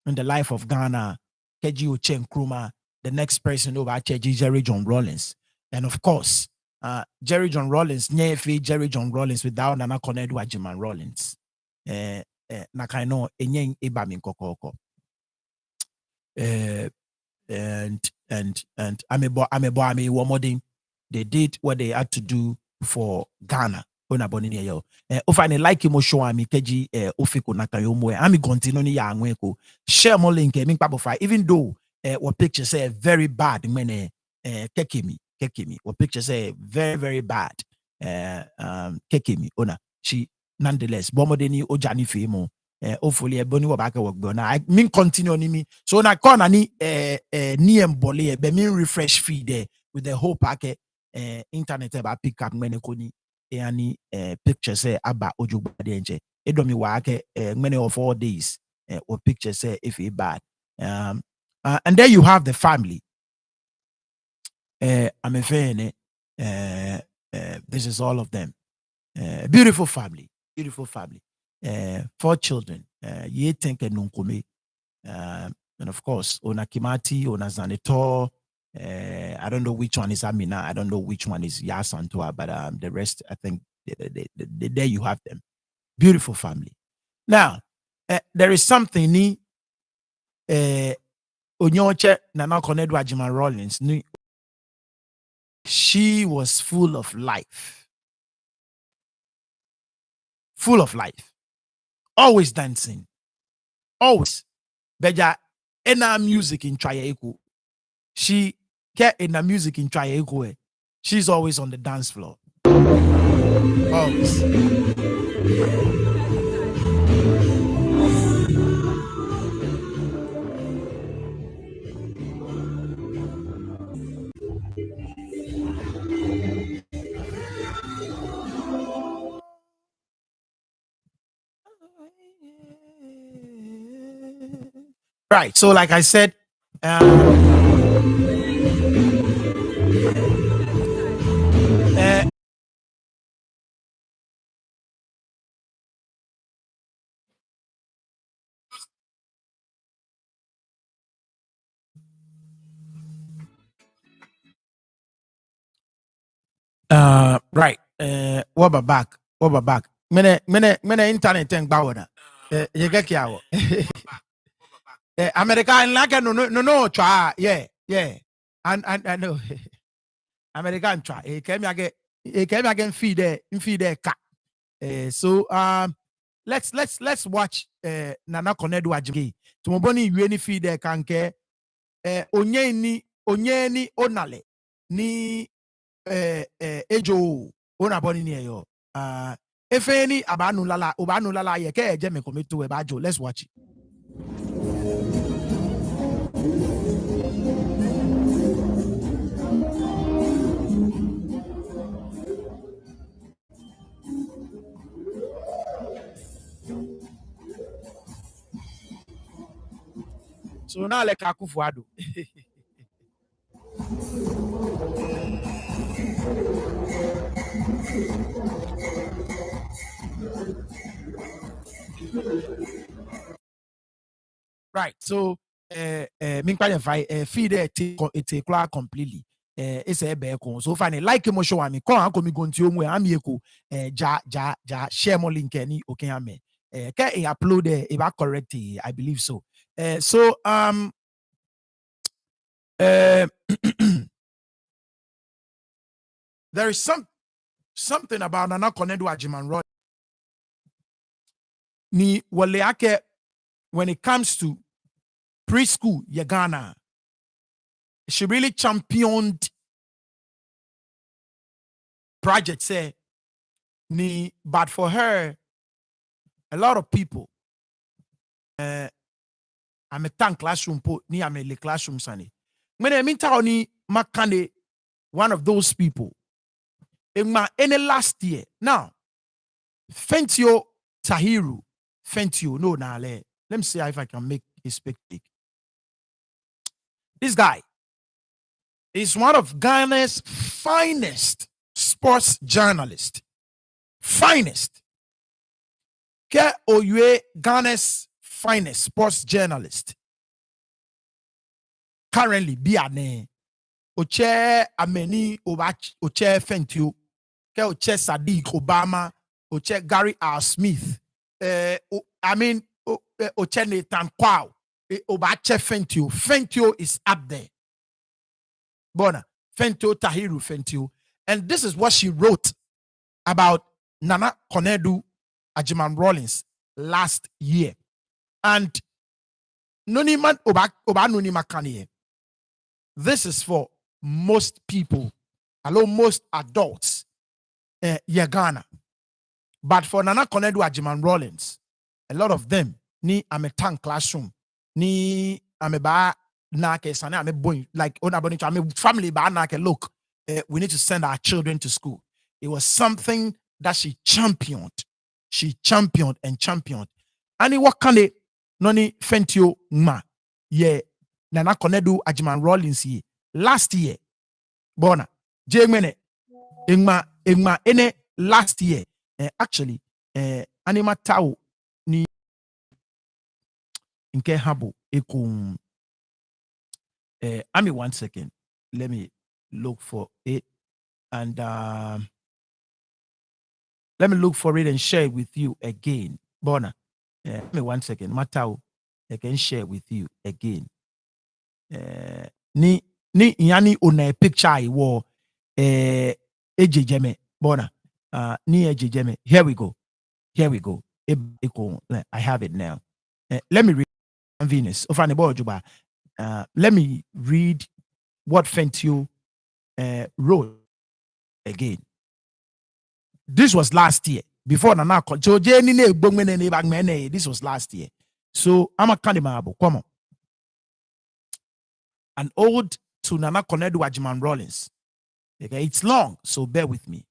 in the life of Ghana, Keji Oche Nkrumah, the next person over Jerry John Rawlings. And of course, Jerry John Rawlings, Nyefe Jerry John Rawlings without Nana Konadu Agyemang Rawlings. Nakaino Enyeng Ebamin Kokoko. And they did what they had to do for Ghana. Ofane like mo show ami keji ofiko nakayomo ami continue ni ya anweko share mo link mi papo even though what picture say very bad when kekemi what picture say very bad kekemi ona she nonetheless bomodeni ojani femo hopefully eboni wo back work na I mean continue ni me so na call na ni ni embole be mean refresh feed there with the whole packet internet about pick up many koni any picture say aba ojugbade nche edomi wake many of 4 days or picture say if it bad and there you have the family I'm a fan this is all of them beautiful family 4 children ye think nunkome and of course ona Kimati ona Zanetor I don't know which one is Amina. I don't know which one is Yasantua, but the rest, I think, there you have them. Beautiful family. Now, there is something ni Onyoche Nana Konadu Agyemang Rawlings. She was full of life. Full of life. Always dancing. Always. Beja ena music in Triaco. She get in the music in Triago. She's always on the dance floor. Always. Right. So, like I said, right. What back? Mene internet and bawona. You get kiawo. American like no try. Yeah. And I know. American try. He came again feed there cat. So let's watch Nana Konadu Agyemang. Tumoboni yueni feed there kanke onyeni onale ni ejo ona boni ni eyo efeni abanu lala ye ke eje me kometo e bajo. Let's watch it. So now like Akufuado. Right. So feed it completely. It's a beco. So finally, like mo show me come me go to you am yeko ja share mo link any okay ame. Can I upload it correct? I believe so. So there is something about Nana Konadu Agyemang Rawlings ni waleake when it comes to preschool Ghana. She really championed project say ni, but for her a lot of people I'm a tank classroom po ni I'm a classroom sani when I mean ni makande one of those people in my any last year now Fentio Tahiru Fentio no na let me see if I can make his speak big. This guy is one of Ghana's finest sports journalists. Finest. Ke Oyue, Ghana's finest sports journalist. Currently, Biane. Oche Ameni Oche Fentio. Ke Oche Sadiq Obama. Oche Gary R. Smith. Oche Nathan Kwao. Obache Fentio. Fentio is up there. Bona. Fentio Tahiru Fentio. And this is what she wrote about Nana Konadu Agyemang Rawlings last year. And Noniman Oba Nonima Kanye. This is for most people, most adults, Ghana. But for Nana Konadu Agyemang Rawlings, a lot of them ni ametan classroom, ni ameba nake sane ame boy like onaboni ame family ba nake look. We need to send our children to school. It was something that she championed. She championed and championed. Ani wakane noni Fentio ma ye Nana Konadu Agyemang Rawlings ye last year. Bona jemene ingma ene last year. Actually anima tau ni nke habo ekum. Ami 1 second. Let me look for it and let me look for it and share it with you again. Bona, give me 1 second. Matao, I can share with you again. Ni yani una picture I wore ejejeme. Bona, ni ejejeme. Here we go. I have it now. Let me read Venus. Let me read what Fentio wrote again. This was last year. Before Nana this was last year. So I'm a Kandimabo. Come on. An ode to Nana Konadu Agyemang Rawlings. Okay, it's long, so bear with me.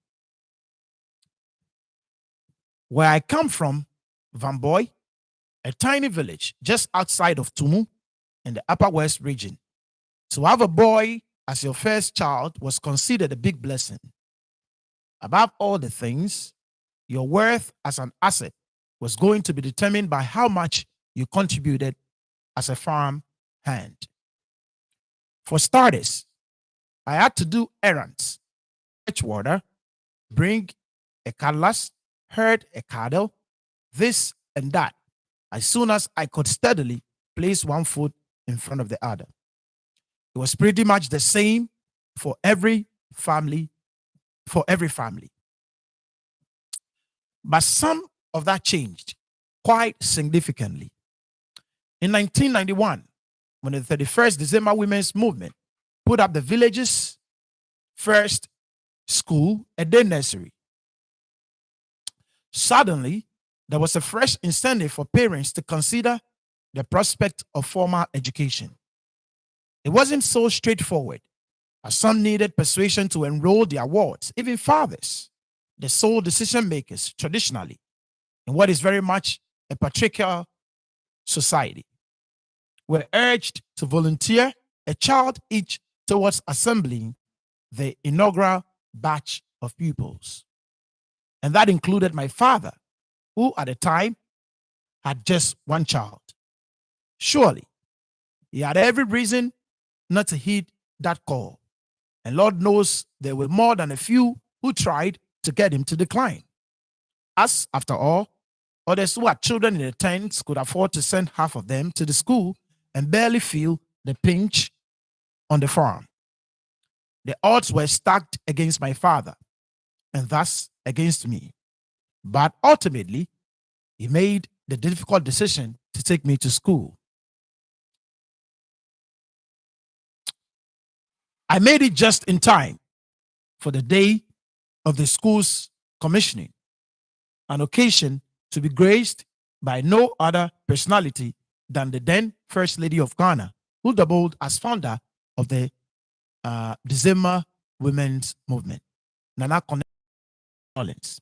Where I come from, Vamboy, a tiny village just outside of Tumu in the Upper West region. To have a boy as your first child was considered a big blessing. Above all the things, your worth as an asset was going to be determined by how much you contributed as a farm hand. For starters, I had to do errands, fetch water, bring a cutlass, herd a cattle, this and that, as soon as I could steadily place one foot in front of the other. It was pretty much the same for every family. But some of that changed quite significantly. In 1991, when the 31st December Women's Movement put up the village's first school, a day nursery, suddenly there was a fresh incentive for parents to consider the prospect of formal education. It wasn't so straightforward, as some needed persuasion to enroll their wards, even fathers, the sole decision makers traditionally, in what is very much a patriarchal society, were urged to volunteer a child each towards assembling the inaugural batch of pupils. And that included my father, who at the time had just one child. Surely, he had every reason not to heed that call. And Lord knows there were more than a few who tried to get him to decline. As, after all, others who had children in the tents could afford to send half of them to the school and barely feel the pinch on the farm. The odds were stacked against my father, and thus against me. But ultimately, he made the difficult decision to take me to school. I made it just in time for the day of the school's commissioning, an occasion to be graced by no other personality than the then First Lady of Ghana, who doubled as founder of the December Women's Movement, Nana Konadu Rawlings.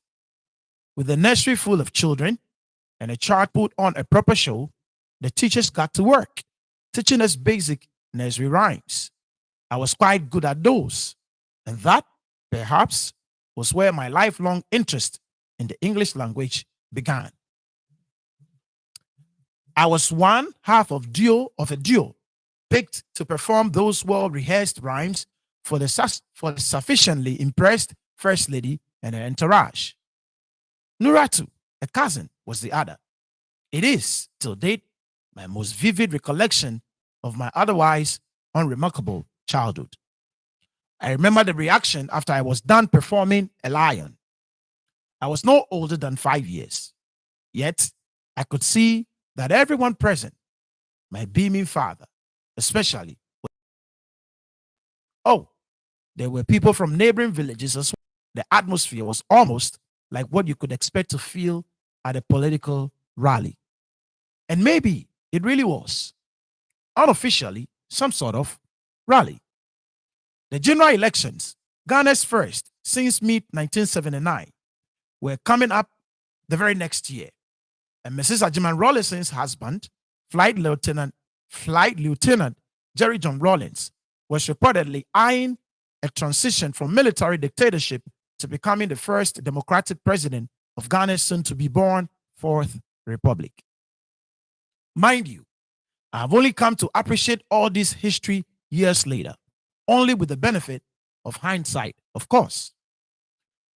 With the nursery full of children and a child put on a proper show, the teachers got to work, teaching us basic nursery rhymes. I was quite good at those. And that, perhaps, was where my lifelong interest in the English language began. I was one half of a duo picked to perform those well-rehearsed rhymes for the sufficiently impressed First Lady and her entourage. Nuratu, a cousin, was the other. It is, till date, my most vivid recollection of my otherwise unremarkable childhood. I remember the reaction after I was done performing a lion. I was no older than 5 years, yet I could see that everyone present, my beaming father, especially, oh, there were people from neighboring villages as well. The atmosphere was almost like what you could expect to feel at a political rally. And maybe it really was, unofficially, some sort of rally. The general elections, Ghana's first since mid 1979, were coming up the very next year. And Mrs. Agyemang Rawlings' husband, Flight Lieutenant Jerry John Rawlings, was reportedly eyeing a transition from military dictatorship to becoming the first democratic president of Ghana's soon-to-be-born Fourth Republic. Mind you, I have only come to appreciate all this history years later, only with the benefit of hindsight, of course.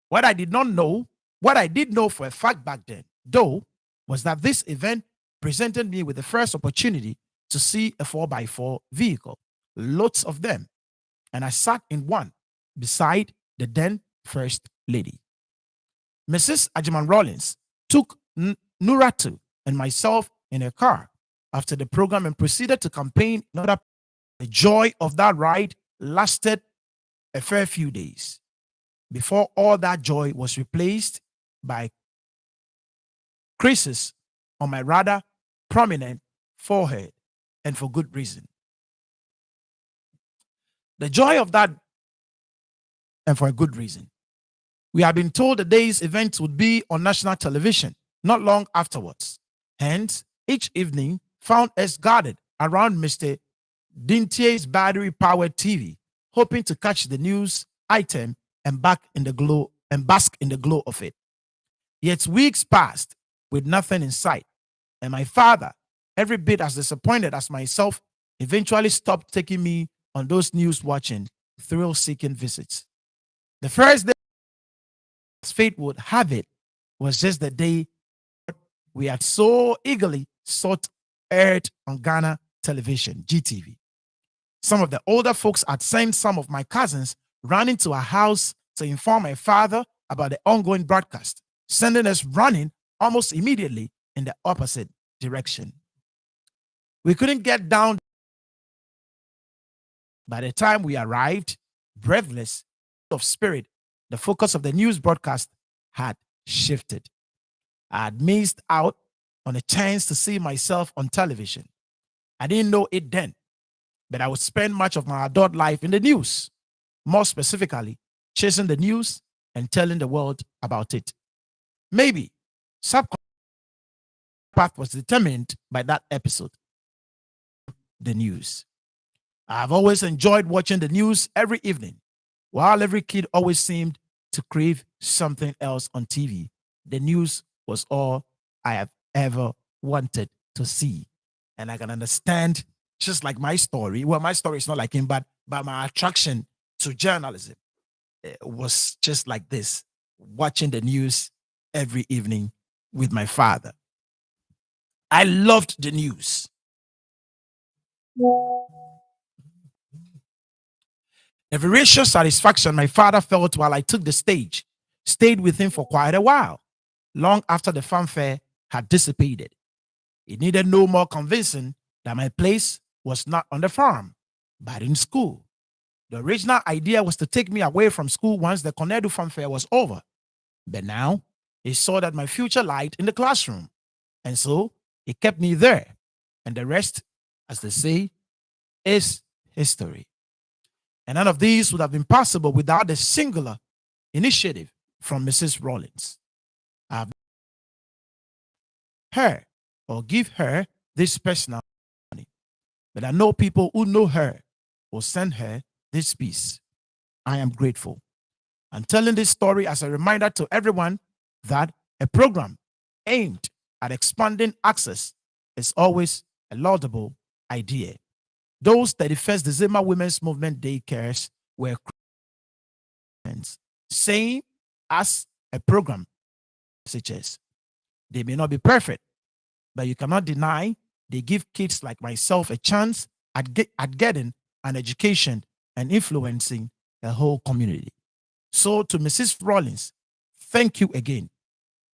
What I did know for a fact back then, though, was that this event presented me with the first opportunity to see a 4x4 vehicle, lots of them, and I sat in one beside the then First Lady. Mrs. Agyemang Rawlings took Nuratu and myself in her car after the program and proceeded to campaign in order. The joy of that ride lasted a fair few days before all that joy was replaced by creases on my rather prominent forehead, and for good reason. The joy of that, and for a good reason. We had been told the day's event would be on national television not long afterwards. Hence, each evening found us guarded around Mr. Dintier's battery-powered TV, hoping to catch the news item and bask in the glow of it. Yet weeks passed with nothing in sight, and my father, every bit as disappointed as myself, eventually stopped taking me on those news-watching, thrill-seeking visits. The first day, as fate would have it, was just the day we had so eagerly sought aired on Ghana television, GTV. Some of the older folks had sent some of my cousins running to our house to inform my father about the ongoing broadcast, sending us running almost immediately in the opposite direction. We couldn't get down. By the time we arrived, breathless of spirit, the focus of the news broadcast had shifted. I had missed out on a chance to see myself on television. I didn't know it then, but I would spend much of my adult life in the news, more specifically, chasing the news and telling the world about it. Maybe subconscious path was determined by that episode, the news. I've always enjoyed watching the news every evening. While every kid always seemed to crave something else on TV, the news was all I have ever wanted to see. And I can understand, just like my story. Well, my story is not like him, but my attraction to journalism was just like this, watching the news every evening with my father. I loved the news. The voracious satisfaction my father felt while I took the stage stayed with him for quite a while, long after the fanfare had dissipated. It needed no more convincing that my place was not on the farm, but in school. The original idea was to take me away from school once the Konadu fanfare was over. But now, he saw that my future lied in the classroom. And so, he kept me there. And the rest, as they say, is history. And none of these would have been possible without the singular initiative from Mrs. Rawlings. I've her or give her this personal money, but I know people who know her will send her this this piece. I am grateful. I'm telling this story as a reminder to everyone that a program aimed at expanding access is always a laudable idea. Those 31st December Women's Movement daycares were same as a program messages. They may not be perfect, but you cannot deny they give kids like myself a chance at getting an education and influencing the whole community. So to Mrs. Rawlings, thank you again.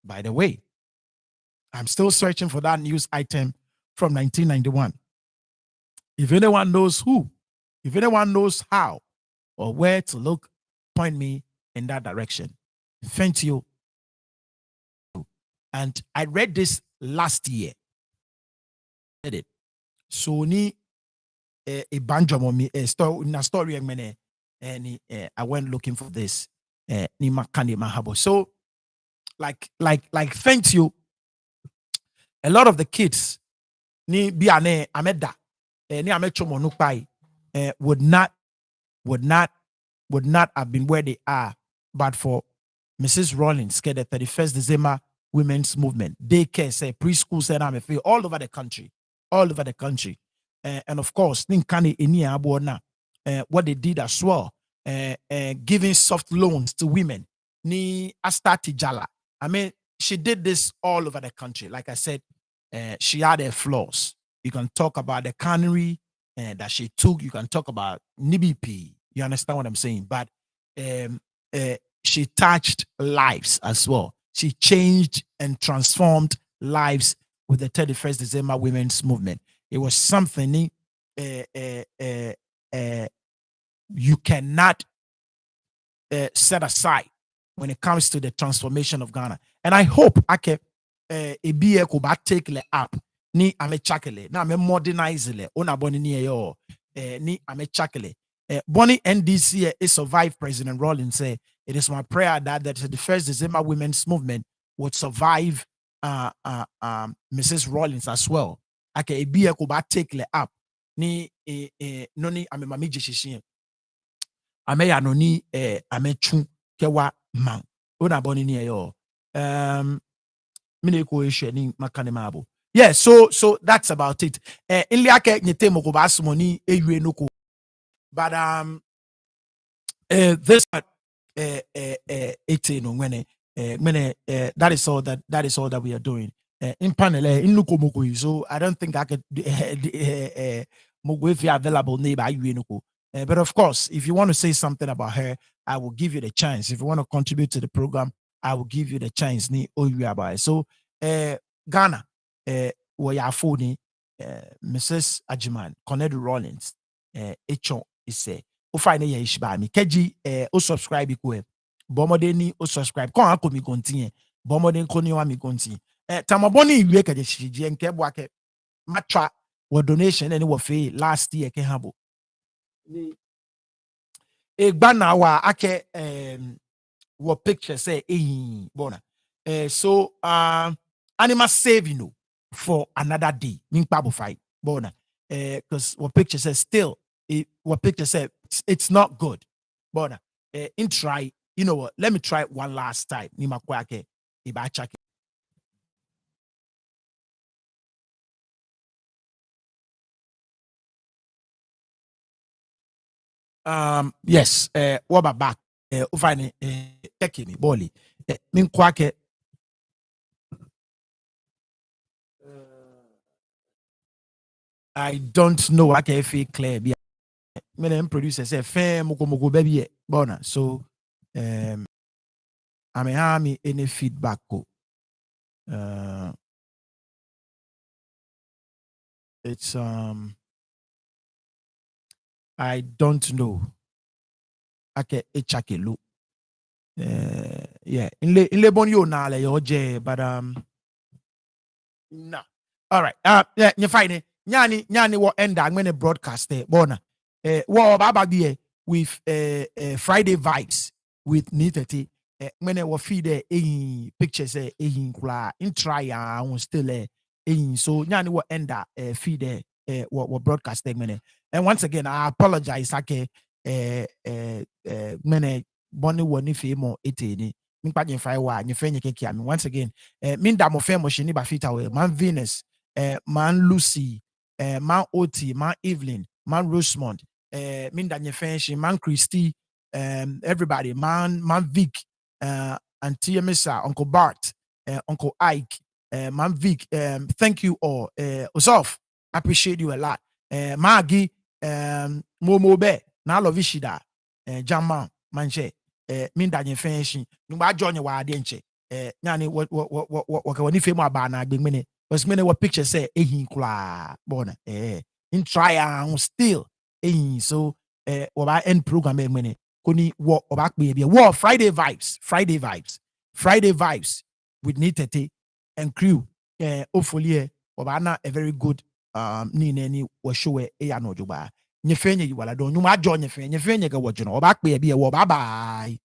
By the way, I'm still searching for that news item from 1991. If anyone knows who, if anyone knows how or where to look, point me in that direction. Thank you. And I read this last year. I did it. So ni a banjo mommy a story and I went looking for this. Ni makani mahabo. So like thank you. A lot of the kids ni biane ameda ni amechomo nupai would not have been where they are but for Mrs. Rawlings, the 31st December Women's Movement. Daycare, say preschool, say all over the country. And of course, what they did as well, giving soft loans to women. Ni Astati Jala. I mean, she did this all over the country. Like I said, she had her flaws. You can talk about the cannery that she took. You can talk about NIBP. You understand what I'm saying? But she touched lives as well. She changed and transformed lives with the 31st December Women's Movement. It was something you cannot set aside when it comes to the transformation of Ghana. And I hope I can be take the app ni ame chakele na ame modernize le ona boni ni yo ni ame chakele Bonnie NDC is survive President Rawlings say it is my prayer that the first December Women's Movement would survive Mrs. Rawlings as well. Ake be ko ba take le app ni no ni ame mami jishishin ame ya no ni ame chu kewa man ona boni ni yo mine ko ehwe ni makane mabo. Yeah, so that's about it. In liake nyete mo ko ba asmoni ewie no ko. But this 18 when that is all that we are doing. In panel in Lukomoko, so I don't think I could if you're available neighbor but of course, if you want to say something about her, I will give you the chance. If you want to contribute to the program, I will give you the chance. Ni about it. So Ghana, we are phoning Mrs. Agyemang Konadu Rawlings. Echo is say o find ye ishba mi keji o subscribe ko bomode ni o subscribe kon akomi kontin bomode ko ni wa mi kontin tamaboni iwe ke de shije nke bo ake matwa wo donation any wo fe last year ke habo ni egba na wa ake wo picture say bona so animal saving for another day min pabo fight bona because what picture says still what picture said it's not good. But in try, you know what? Let me try it one last time. Nima kwake iba check. Yes, what about back? Ufani take me boli. Min kwake I don't know. I can feel clear. Many producers say fair moko baby bona. So I may have me any feedback ko. It's I don't know. Okay, echake lo. Yeah, in le bon yo na le yo je, but no. All right. Yeah, you find it. Nyani what end I'm gonna broadcast it. Bona. Well, Baba be with Friday vibes with Nitati. When I was feed pictures in try on still so nyani what end feed what broadcasting. And once again, I apologize. mene boni woni fe mo eteni minpa je fai wa nye fe nye keke ami once again minda mo fe mo shini ba fita we man Venus man Lucy man Oti man Evelyn man Rosemond minda nye fe shi man Christy everybody man Vic Auntie Misa Uncle Bart Uncle Ike man Vic thank you all Osof appreciate you a lot Maggie Momo Be na love shida Jama manche minda nye fenshi ngba jonye wa ade nche nyane what wani femu aba na agbemene because mene what picture say ehin kula bona in try still so oba end program mene koni wo oba pe bia wo Friday vibes with Nitete and crew hopefully oba na a very good ni wo show ya no juba nye fenye yi wala don nyuma ajo nye fenye ga wojo no oba pe bia wo bye bye